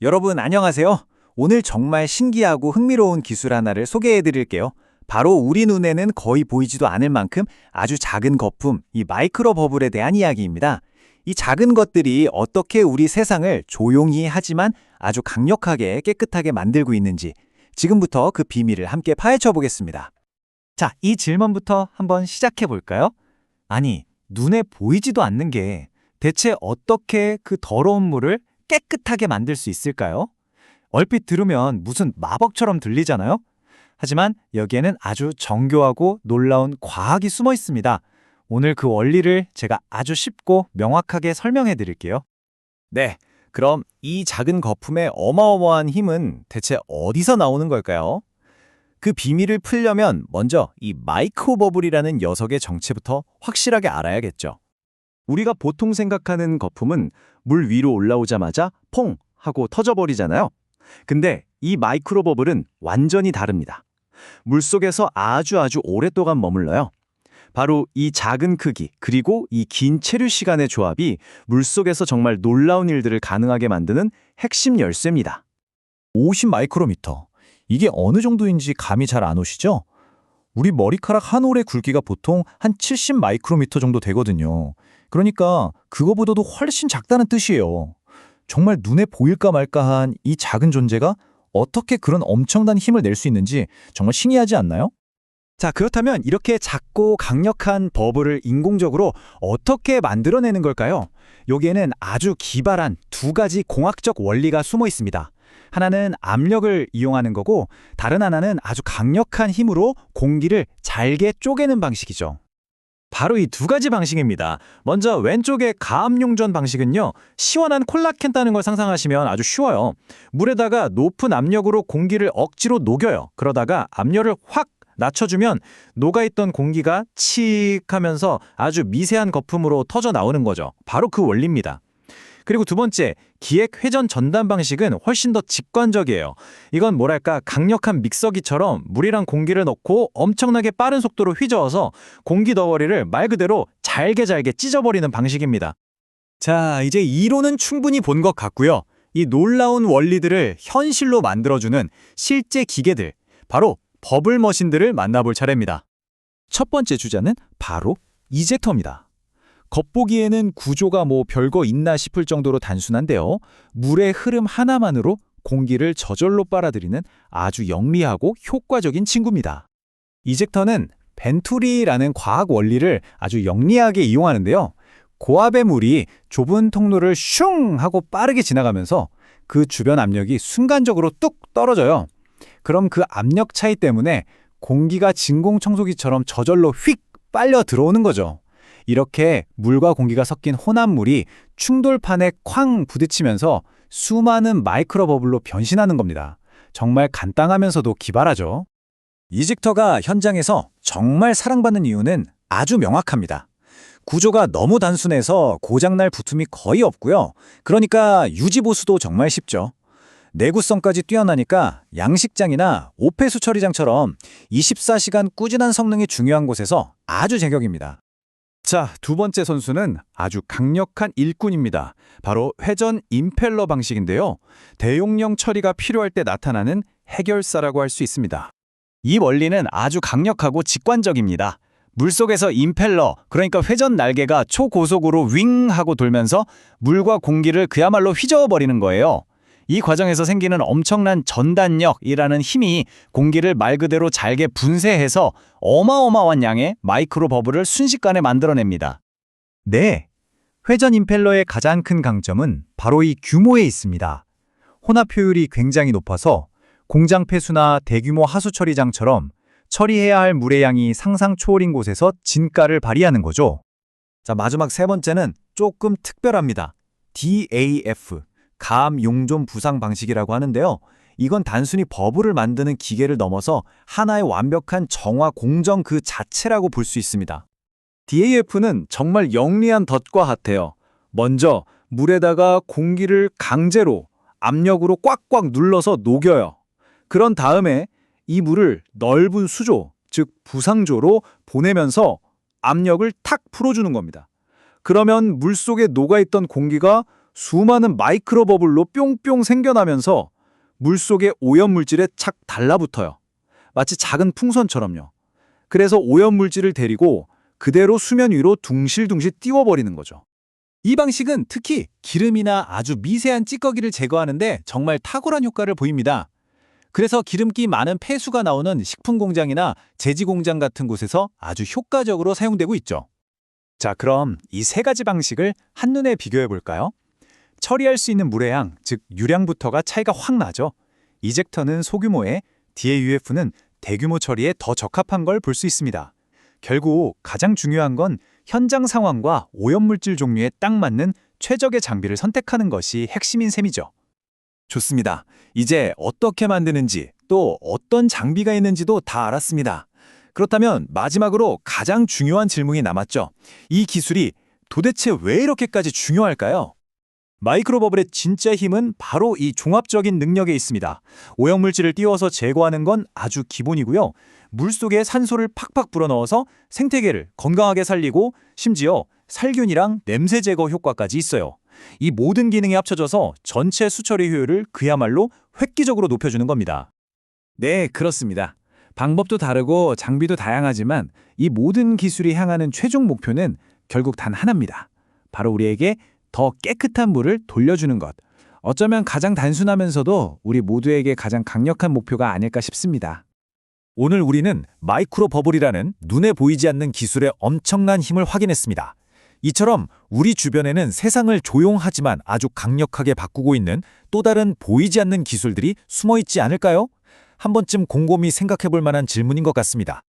여러분 안녕하세요. 오늘 정말 신기하고 흥미로운 기술 하나를 소개해 드릴게요. 바로 우리 눈에는 거의 보이지도 않을 만큼 아주 작은 거품, 이 마이크로 버블에 대한 이야기입니다. 이 작은 것들이 어떻게 우리 세상을 조용히 하지만 아주 강력하게 깨끗하게 만들고 있는지 지금부터 그 비밀을 함께 파헤쳐 보겠습니다. 자, 이 질문부터 한번 시작해 볼까요? 아니, 눈에 보이지도 않는 게 대체 어떻게 그 더러운 물을 깨끗하게 만들 수 있을까요? 얼핏 들으면 무슨 마법처럼 들리잖아요? 하지만 여기에는 아주 정교하고 놀라운 과학이 숨어 있습니다. 오늘 그 원리를 제가 아주 쉽고 명확하게 설명해 드릴게요. 네, 그럼 이 작은 거품의 어마어마한 힘은 대체 어디서 나오는 걸까요? 그 비밀을 풀려면 먼저 이 마이크로버블이라는 녀석의 정체부터 확실하게 알아야겠죠. 우리가 보통 생각하는 거품은 물 위로 올라오자마자 퐁 하고 터져버리잖아요. 근데 이 마이크로버블은 완전히 다릅니다. 물속에서 아주 오랫동안 머물러요. 바로 이 작은 크기 그리고 이 긴 체류 시간의 조합이 물속에서 정말 놀라운 일들을 가능하게 만드는 핵심 열쇠입니다. 50 마이크로미터. 이게 어느 정도인지 감이 잘 안 오시죠? 우리 머리카락 한 올의 굵기가 보통 한 70 마이크로미터 정도 되거든요. 그러니까 그거보다도 훨씬 작다는 뜻이에요. 정말 눈에 보일까 말까한 이 작은 존재가 어떻게 그런 엄청난 힘을 낼 수 있는지 정말 신기하지 않나요? 자, 그렇다면 이렇게 작고 강력한 버블을 인공적으로 어떻게 만들어내는 걸까요? 여기에는 아주 기발한 두 가지 공학적 원리가 숨어 있습니다. 하나는 압력을 이용하는 거고 다른 하나는 아주 강력한 힘으로 공기를 잘게 쪼개는 방식이죠. 바로 이 두 가지 방식입니다. 먼저 왼쪽의 가압용전 방식은요. 시원한 콜라캔 따는 걸 상상하시면 아주 쉬워요. 물에다가 높은 압력으로 공기를 억지로 녹여요. 그러다가 압력을 확 낮춰주면 녹아있던 공기가 칙 하면서 아주 미세한 거품으로 터져 나오는 거죠. 바로 그 원리입니다. 그리고 두 번째, 기획 회전 전단 방식은 훨씬 더 직관적이에요. 이건 뭐랄까 강력한 믹서기처럼 물이랑 공기를 넣고 엄청나게 빠른 속도로 휘저어서 공기 덩어리를 말 그대로 잘게 찢어버리는 방식입니다. 자, 이제 이론은 충분히 본 것 같고요. 이 놀라운 원리들을 현실로 만들어주는 실제 기계들, 바로 버블 머신들을 만나볼 차례입니다. 첫 번째 주자는 바로 이젝터입니다. 겉보기에는 구조가 별거 있나 싶을 정도로 단순한데요. 물의 흐름 하나만으로 공기를 저절로 빨아들이는 아주 영리하고 효과적인 친구입니다. 이젝터는 벤투리라는 과학 원리를 아주 영리하게 이용하는데요. 고압의 물이 좁은 통로를 슝 하고 빠르게 지나가면서 그 주변 압력이 순간적으로 뚝 떨어져요. 그럼 그 압력 차이 때문에 공기가 진공청소기처럼 저절로 휙 빨려 들어오는 거죠. 이렇게 물과 공기가 섞인 혼합물이 충돌판에 쾅 부딪히면서 수많은 마이크로 버블로 변신하는 겁니다. 정말 간단하면서도 기발하죠. 이젝터가 현장에서 정말 사랑받는 이유는 아주 명확합니다. 구조가 너무 단순해서 고장날 부품이 거의 없고요. 그러니까 유지보수도 정말 쉽죠. 내구성까지 뛰어나니까 양식장이나 오폐수 처리장처럼 24시간 꾸준한 성능이 중요한 곳에서 아주 제격입니다. 자, 두 번째 선수는 아주 강력한 일꾼입니다. 바로 회전 임펠러 방식인데요. 대용량 처리가 필요할 때 나타나는 해결사라고 할 수 있습니다. 이 원리는 아주 강력하고 직관적입니다. 물속에서 임펠러, 그러니까 회전 날개가 초고속으로 윙 하고 돌면서 물과 공기를 그야말로 휘저어버리는 거예요. 이 과정에서 생기는 엄청난 전단력이라는 힘이 공기를 말 그대로 잘게 분쇄해서 어마어마한 양의 마이크로 버블을 순식간에 만들어냅니다. 네, 회전 임펠러의 가장 큰 강점은 바로 이 규모에 있습니다. 혼합 효율이 굉장히 높아서 공장 폐수나 대규모 하수 처리장처럼 처리해야 할 물의 양이 상상 초월인 곳에서 진가를 발휘하는 거죠. 자, 마지막 세 번째는 조금 특별합니다. DAF. 가압 용존 부상 방식이라고 하는데요. 이건 단순히 버블을 만드는 기계를 넘어서 하나의 완벽한 정화 공정 그 자체라고 볼 수 있습니다. DAF는 정말 영리한 덫과 같아요. 먼저 물에다가 공기를 강제로 압력으로 꽉꽉 눌러서 녹여요. 그런 다음에 이 물을 넓은 수조, 즉 부상조로 보내면서 압력을 탁 풀어주는 겁니다. 그러면 물속에 녹아있던 공기가 수많은 마이크로 버블로 뿅뿅 생겨나면서 물속의 오염물질에 착 달라붙어요. 마치 작은 풍선처럼요. 그래서 오염물질을 데리고 그대로 수면 위로 둥실둥실 띄워버리는 거죠. 이 방식은 특히 기름이나 아주 미세한 찌꺼기를 제거하는데 정말 탁월한 효과를 보입니다. 그래서 기름기 많은 폐수가 나오는 식품 공장이나 제지 공장 같은 곳에서 아주 효과적으로 사용되고 있죠. 자, 그럼 이 세 가지 방식을 한눈에 비교해 볼까요? 처리할 수 있는 물의 양, 즉 유량부터가 차이가 확 나죠. 이젝터는 소규모에, DAUF는 대규모 처리에 더 적합한 걸 볼 수 있습니다. 결국 가장 중요한 건 현장 상황과 오염물질 종류에 딱 맞는 최적의 장비를 선택하는 것이 핵심인 셈이죠. 좋습니다. 이제 어떻게 만드는지 또 어떤 장비가 있는지도 다 알았습니다. 그렇다면 마지막으로 가장 중요한 질문이 남았죠. 이 기술이 도대체 왜 이렇게까지 중요할까요? 마이크로버블의 진짜 힘은 바로 이 종합적인 능력에 있습니다. 오염물질을 띄워서 제거하는 건 아주 기본이고요. 물속에 산소를 팍팍 불어넣어서 생태계를 건강하게 살리고 심지어 살균이랑 냄새 제거 효과까지 있어요. 이 모든 기능이 합쳐져서 전체 수처리 효율을 그야말로 획기적으로 높여주는 겁니다. 네, 그렇습니다. 방법도 다르고 장비도 다양하지만 이 모든 기술이 향하는 최종 목표는 결국 단 하나입니다. 바로 우리에게 더 깨끗한 물을 돌려주는 것. 어쩌면 가장 단순하면서도 우리 모두에게 가장 강력한 목표가 아닐까 싶습니다. 오늘 우리는 마이크로 버블이라는 눈에 보이지 않는 기술의 엄청난 힘을 확인했습니다. 이처럼 우리 주변에는 세상을 조용하지만 아주 강력하게 바꾸고 있는 또 다른 보이지 않는 기술들이 숨어 있지 않을까요? 한 번쯤 곰곰이 생각해 볼 만한 질문인 것 같습니다.